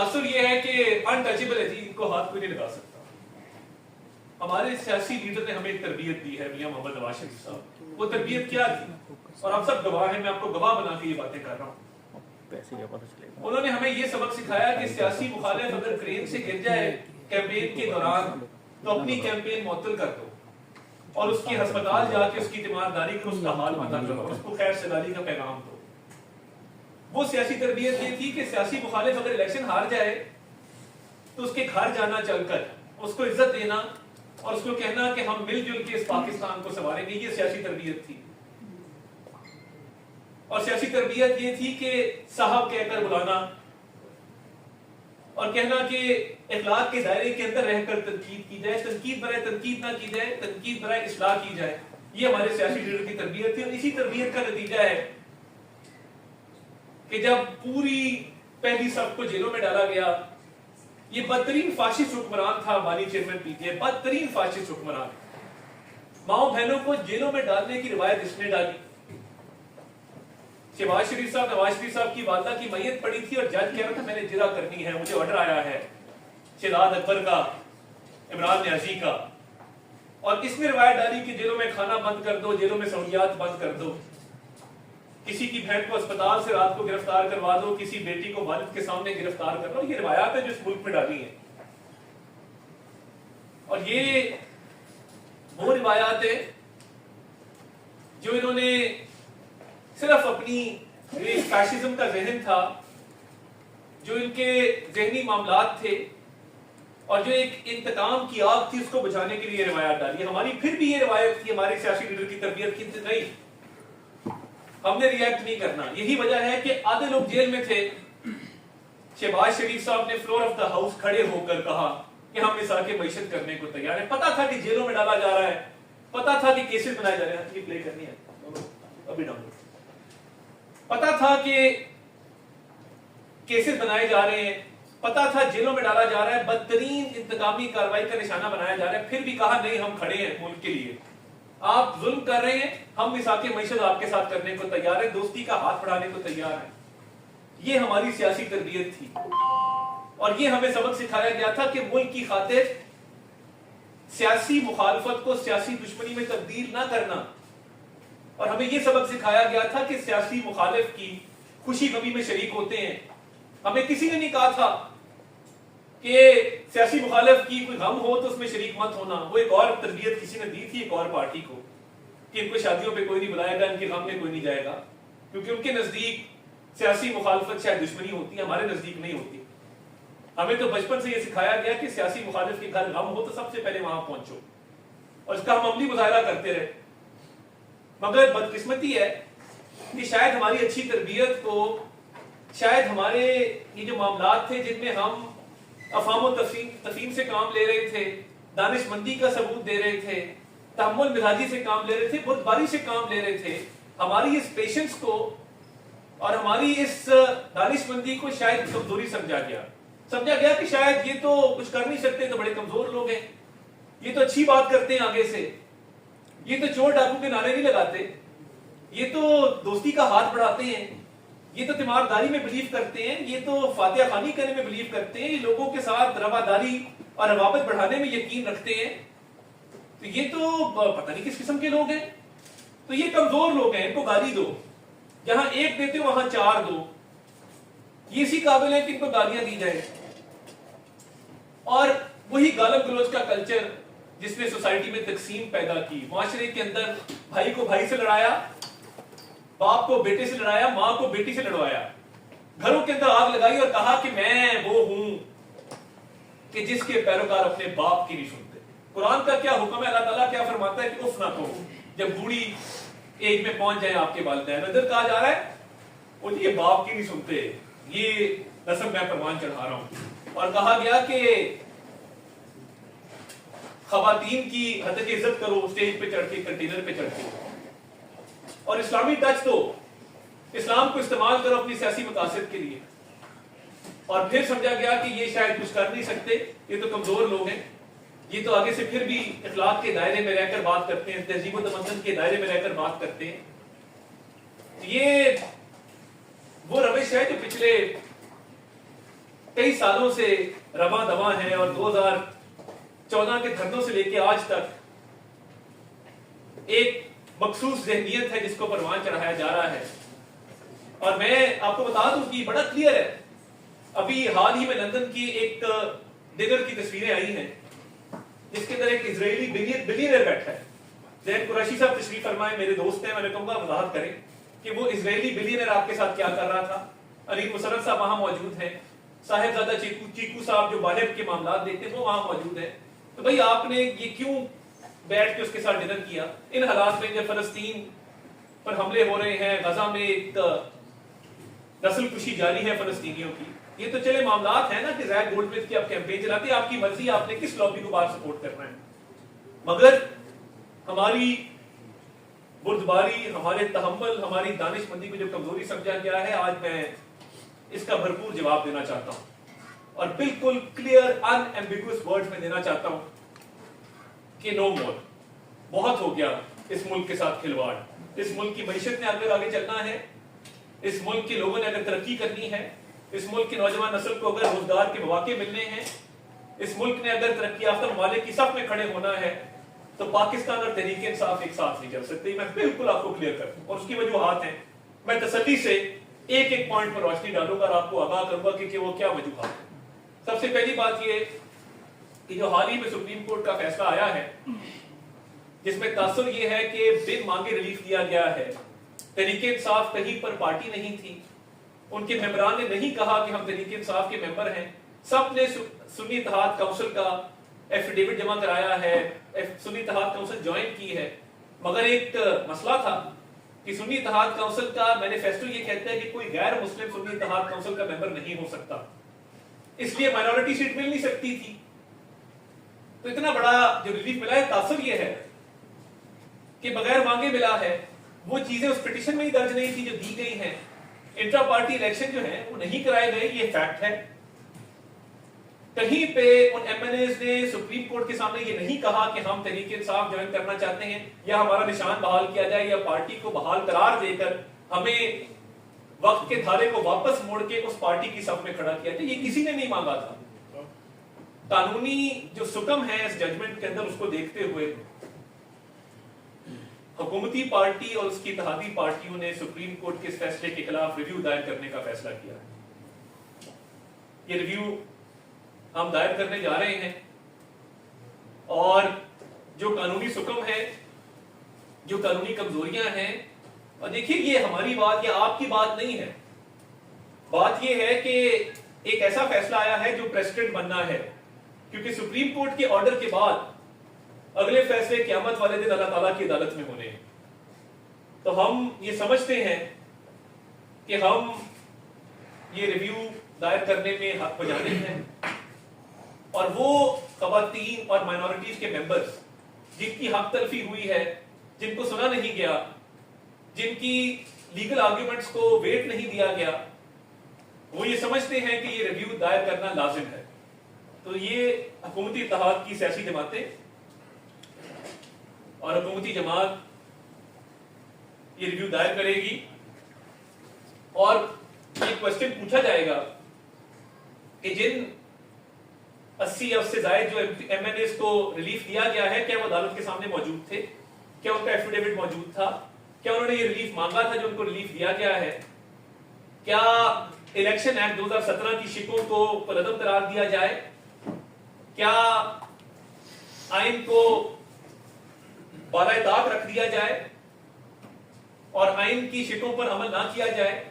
تاثر یہ ہے کہ انٹچیبل ہے جی، ان کو ہاتھ کوئی نہیں لگا سکتا. ہمارے سیاسی لیڈر نے ہمیں تربیت دی ہے، میاں محمد نواز شریف صاحب. وہ تربیت کیا تھی؟ اور ہم سب گواہ ہیں، میں آپ کو گواہ بنا کے یہ باتیں کر رہا ہوں. انہوں نے ہمیں یہ سبق سکھایا کہ سیاسی مخالف اگر کرین سے گر جائے کیمپین کے دوران تو اپنی کیمپین معطل کر دو اور اس کی ہسپتال جا کے اس کی تیمارداری کرو، اس کا حال پتہ کرو، اس کو خیر سگالی کا پیغام دو. وہ سیاسی تربیت یہ تھی کہ سیاسی مخالف اگر الیکشن ہار جائے تو اس کے گھر جانا چل کر اس کو عزت دینا اور اس کو کہنا کہ ہم مل جل کے اس پاکستان کو سنواریں گے. یہ سیاسی تربیت تھی. اور سیاسی تربیت یہ تھی کہ صاحب کہہ کر بلانا اور کہنا کہ اخلاق کے دائرے کے اندر رہ کر تنقید کی جائے، تنقید برائے تنقید نہ کی جائے، تنقید برائے اصلاح کی جائے. یہ ہمارے سیاسی لیڈر کی تربیت تھی. اور اسی تربیت کا نتیجہ ہے کہ جب پوری پہلی صف کو جیلوں میں ڈالا گیا، یہ بدترین فاشسٹ حکمران تھا بانی چیئرمین پی ٹی آئی، بدترین فاشسٹ حکمران. ماؤں بہنوں کو جیلوں میں ڈالنے کی روایت اس نے ڈالی. شہباز شریف صاحب، نواز شریف صاحب کی والدہ کی میت پڑی تھی اور جج کہہ رہا تھا میں نے جرا کرنی ہے، مجھے آرڈر آیا ہے شہزاد اکبر کا، عمران نیازی کا. اور اس نے روایت ڈالی کہ جیلوں میں کھانا بند کر دو، جیلوں میں سہولیات بند کر دو، کسی کی بہن کو اسپتال سے رات کو گرفتار کروا دو، کسی بیٹی کو والد کے سامنے گرفتار کر دو. یہ روایات ہیں جو اس ملک میں ڈالی ہیں. اور یہ وہ روایات ہیں جو انہوں نے صرف اپنی فیشزم کا ذہن تھا، جو ان کے ذہنی معاملات تھے اور جو ایک انتقام کی آگ تھی، اس کو بجھانے کے لیے روایات ڈالی. ہماری پھر بھی یہ روایت تھی، ہمارے سیاسی لیڈر کی تربیت کی نہیں، ہم نے ریئیکٹ نہیں کرنا. یہی وجہ ہے کہ آدھے لوگ جیل میں تھے. شہباز شریف صاحب نے فلور آف دا ہاؤس کھڑے ہو کر کہا کہ ہم اس آگے معیشت کرنے کو تیار ہیں. پتا تھا کہ جیلوں میں ڈالا جا رہا ہے، پتا تھا کہ کیسز بنائے جا رہے ہیں. یہ پلے کرنی ہے ابھی ڈاؤن. پتا تھا کہ کیسز بنائے جا رہے ہیں، پتا تھا جیلوں میں ڈالا جا رہا ہے، بدترین انتقامی کارروائی کا نشانہ بنایا جا رہا ہے. پھر بھی کہا نہیں، ہم کھڑے ہیں ملک کے لیے. آپ ظلم کر رہے ہیں، ہم مساق معیشت آپ کے ساتھ کرنے کو تیار ہیں، دوستی کا ہاتھ بڑھانے کو تیار ہیں. یہ ہماری سیاسی تربیت تھی. اور یہ ہمیں سبق سکھایا گیا تھا کہ ملک کی خاطر سیاسی مخالفت کو سیاسی دشمنی میں تبدیل نہ کرنا. اور ہمیں یہ سبق سکھایا گیا تھا کہ سیاسی مخالف کی خوشی غمی میں شریک ہوتے ہیں. ہمیں کسی نے نہیں کہا تھا کہ سیاسی مخالف کی کوئی غم ہو تو اس میں شریک مت ہونا. وہ ایک اور تربیت کسی نے دی تھی ایک اور پارٹی کو کہ ان کو شادیوں پہ کوئی نہیں بلائے گا، ان کے غم میں کوئی نہیں جائے گا، کیونکہ ان کے نزدیک سیاسی مخالفت شاید دشمنی ہوتی ہے، ہمارے نزدیک نہیں ہوتی. ہمیں تو بچپن سے یہ سکھایا گیا کہ سیاسی مخالف کے گھر غم ہو تو سب سے پہلے وہاں پہنچو، اور اس کا ہم عملی مظاہرہ کرتے رہے. مگر بدقسمتی ہے کہ شاید ہماری اچھی تربیت کو، شاید ہمارے یہ جو معاملات تھے جن میں ہم افہام و تفہیم سے کام لے رہے تھے، دانش مندی کا ثبوت دے رہے تھے، تحمل مزاجی سے کام لے رہے تھے، بردباری سے کام لے رہے تھے، ہماری اس پیشنس کو اور ہماری اس دانش مندی کو شاید کمزوری سمجھا گیا کہ شاید یہ تو کچھ کر نہیں سکتے، تو بڑے کمزور لوگ ہیں، یہ تو اچھی بات کرتے ہیں آگے سے، یہ تو چور ڈاکو کے نعرے نہیں لگاتے، یہ تو دوستی کا ہاتھ بڑھاتے ہیں، یہ تو تیمارداری میں بلیو کرتے ہیں، یہ تو فاتحہ خوانی کرنے میں بلیو کرتے ہیں، یہ لوگوں کے ساتھ رواداری اور روابط بڑھانے میں یقین رکھتے ہیں، تو یہ تو پتہ نہیں کس قسم کے لوگ ہیں، تو یہ کمزور لوگ ہیں، ان کو گالی دو، جہاں ایک دیتے ہو وہاں چار دو. یہ اسی قابل ہے کہ ان کو گالیاں دی جائے. اور وہی گالم گلوچ کا کلچر جس نے سوسائٹی میں تقسیم پیدا کی، معاشرے کے اندر بھائی کو بھائی سے لڑایا، باپ کو بیٹے سے لڑایا، ماں کو بیٹی سے لڑوایا، گھروں کے اندر آگ لگائی اور کہا کہ میں وہ ہوں کہ جس کے پیروکار اپنے باپ کی نہیں سنتے. قرآن کا کیا حکم ہے؟ اللہ تعالیٰ کیا فرماتا ہے کہ اف نہ کہو جب بوڑھی ایج میں پہنچ جائیں آپ کے والدین. ادھر کہا جا رہا ہے وہ یہ باپ کی نہیں سنتے، یہ نسب میں پروان چڑھا رہا ہوں. اور کہا گیا کہ خواتین کی حد کی عزت کرو اسٹیج پہ چڑھ کے، کنٹینر پہ چڑھ کے، اور اسلامی ٹچ دو، اسلام کو استعمال کرو اپنی سیاسی مقاصد کے لیے. اور پھر سمجھا گیا کہ یہ شاید کچھ کر نہیں سکتے، یہ تو کمزور لوگ ہیں، یہ تو آگے سے پھر بھی اخلاق کے دائرے میں رہ کر بات کرتے ہیں، تہذیب و تمدن کے دائرے میں رہ کر بات کرتے ہیں. یہ وہ روش ہے جو پچھلے کئی سالوں سے رواں دواں ہے اور 2014 کے دھرنوں سے لے کے آج تک ایک مخصوص ذہنیت ہے جس کو پروان چڑھایا جا رہا ہے. اور میں آپ کو بتا دوں کہ بڑا کلیئر ہے. ابھی حال ہی میں لندن کی ایک ڈنر کی تصویریں آئی ہیں جس کے اندر ایک اسرائیلی بلینئر بیٹھا ہے. زید قریشی صاحب تشریف فرمائے، میرے دوست ہیں، میں نے کہوں گا وضاحت کریں کہ وہ اسرائیلی بلینئر آپ کے ساتھ کیا کر رہا تھا. علی مسرت صاحب وہاں موجود ہیں، صاحبزادہ چیکو صاحب جو باہر کے معاملات دیکھتے ہیں وہ وہاں موجود ہیں. تو بھائی آپ نے یہ کیوں بیٹھ کے اس کے ساتھ ڈنر کیا ان حالات میں جب فلسطین پر حملے ہو رہے ہیں، غزہ میں ایک نسل کشی جاری ہے فلسطینیوں کی. یہ تو چلے معاملات ہیں نا کہ زید گولڈسمتھ کی آپ کیمپین چلاتے ہیں، آپ کی مرضی، آپ نے کس لابی کو باہر سپورٹ کرنا ہے. مگر ہماری بردباری، ہمارے تحمل، ہماری دانش مندی کو جو کمزوری سمجھا گیا ہے، آج میں اس کا بھرپور جواب دینا چاہتا ہوں اور بالکل کلیئر ان ایمبیگوس ورڈز میں دینا چاہتا ہوں کہ نو مور. بہت ہو گیا اس ملک کے ساتھ کھلواڑ. اس ملک کی معیشت نے اگر آگے چلنا ہے، اس ملک کے لوگوں نے اگر ترقی کرنی ہے، اس ملک کی نوجوان نسل کو اگر روزگار کے مواقع ملنے ہیں، اس ملک نے اگر ترقی یافتہ ممالک کی صف میں کھڑے ہونا ہے، تو پاکستان اور تحریک انصاف ایک ساتھ نہیں چل سکتے. میں بالکل آپ کو کلیئر کرتا ہوں اور اس کی وجوہات ہیں. میں تسلی سے ایک ایک پوائنٹ پر روشنی ڈالوں گا اور آپ کو آگاہ کروں گا کہ وہ کیا وجوہات ہیں. سب سے پہلی بات یہ کہ جو حال ہی میں سپریم کورٹ کا فیصلہ آیا ہے جس میں تاثر یہ ہے کہ بن مانگے ریلیف دیا گیا ہے. تحریک انصاف کہیں پر پارٹی نہیں تھی، ان کے ممبران نے نہیں کہا کہ ہم تحریک انصاف کے ممبر ہیں. سب نے سنی اتحاد کونسل کا ایفیڈیوٹ جمع کرایا ہے، سنی اتحاد کونسل جوائن کی ہے. مگر ایک مسئلہ تھا کہ سنی اتحاد کونسل کا مینیفیسٹو یہ کہتا ہے کہ کوئی غیر مسلم سنی اتحاد کونسل کا ممبر نہیں ہو سکتا، اس لیے مائنورٹی سیٹ مل نہیں سکتی تھی. تو اتنا بڑا جو ریلیف ملا ہے، تاثر یہ ہے کہ بغیر مانگے ملا ہے. وہ چیزیں اس پٹیشن میں ہی درج نہیں تھی جو دی گئی ہیں. انٹرا پارٹی الیکشن جو ہیں وہ نہیں کرائے گئے، یہ فیکٹ ہے. کہیں پہ ان ایم این ایز نے سپریم کورٹ کے سامنے یہ نہیں کہا کہ ہم تحریک انصاف جوائن کرنا چاہتے ہیں یا ہمارا نشان بحال کیا جائے یا پارٹی کو بحال قرار دے کر ہمیں وقت کے دھارے کو واپس موڑ کے اس پارٹی کی صف میں کھڑا کیا جائے. یہ کسی نے نہیں مانگا تھا. قانونی جو سکم ہے اس ججمنٹ کے اندر، اس کو دیکھتے ہوئے حکومتی پارٹی اور اس کی اتحادی پارٹیوں نے سپریم کورٹ کے اس فیصلے کے خلاف ریویو دائر کرنے کا فیصلہ کیا. یہ ریویو ہم دائر کرنے جا رہے ہیں اور جو قانونی سکم ہے، جو قانونی کمزوریاں ہیں، اور دیکھیے یہ ہماری بات یا آپ کی بات نہیں ہے. بات یہ ہے کہ ایک ایسا فیصلہ آیا ہے جو پریسیڈنٹ بننا ہے، کیونکہ سپریم کورٹ کے آرڈر کے بعد اگلے فیصلے قیامت والے دن اللہ تعالیٰ کی عدالت میں ہونے ہیں. تو ہم یہ سمجھتے ہیں کہ ہم یہ ریویو دائر کرنے میں حق بجانے ہیں اور وہ خواتین اور مائنورٹیز کے ممبرز جن کی حق تلفی ہوئی ہے، جن کو سنا نہیں گیا، جن کی لیگل آرگیومنٹس کو ویٹ نہیں دیا گیا، وہ یہ سمجھتے ہیں کہ یہ ریویو دائر کرنا لازم ہے. تو یہ حکومتی اتحاد کی سیاسی جماعتیں اور حکومتی جماعت یہ ریویو دائر کرے گی اور یہ کوسچن پوچھا جائے گا کہ جن 80 یا اس سے زائد جو ایم این ایز کو ریلیف دیا گیا ہے، کیا وہ عدالت کے سامنے موجود تھے؟ کیا ان کا ایفیڈیوٹ موجود تھا؟ کیا انہوں نے یہ ریلیف مانگا تھا جو ان کو ریلیف دیا گیا ہے؟ کیا الیکشن ایکٹ 2017 کی شکوں کو پرعدم قرار دیا جائے؟ کیا آئین کو بالائے طاق رکھ دیا جائے اور آئین کی شکوں پر عمل نہ کیا جائے؟